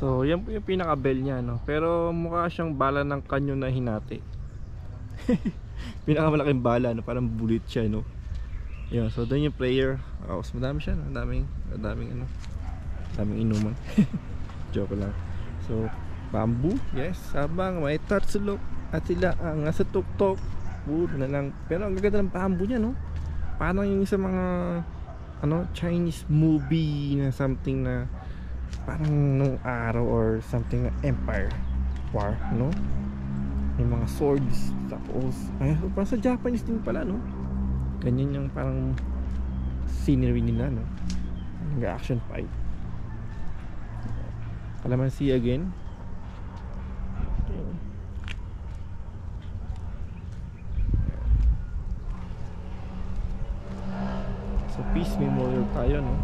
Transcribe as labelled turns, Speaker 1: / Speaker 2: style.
Speaker 1: So yan po yung pinaka bell niya, no? Pero mukha siyang bala ng kanyo na hinati. Pinakamalaking bala, no? Parang bullet siya, no? Yan, so doon yung prayer house. Madami siya, no? Madaming ano, daming inuman. Joke lang. So bamboo, yes, habang may tatsulok at sila ang nasa tuktok, wood na lang. Pero ang gaganda ng bamboo niya, no? Parang yung sa mga ano, Chinese movie na something na parang nung araw or something na empire war, no? May mga swords, tapos ay, parang sa Japanese din pala, no? Ganyan yung parang scenery nila, no? Nag-action fight. Kalamansi again. So peace memorial tayo, no?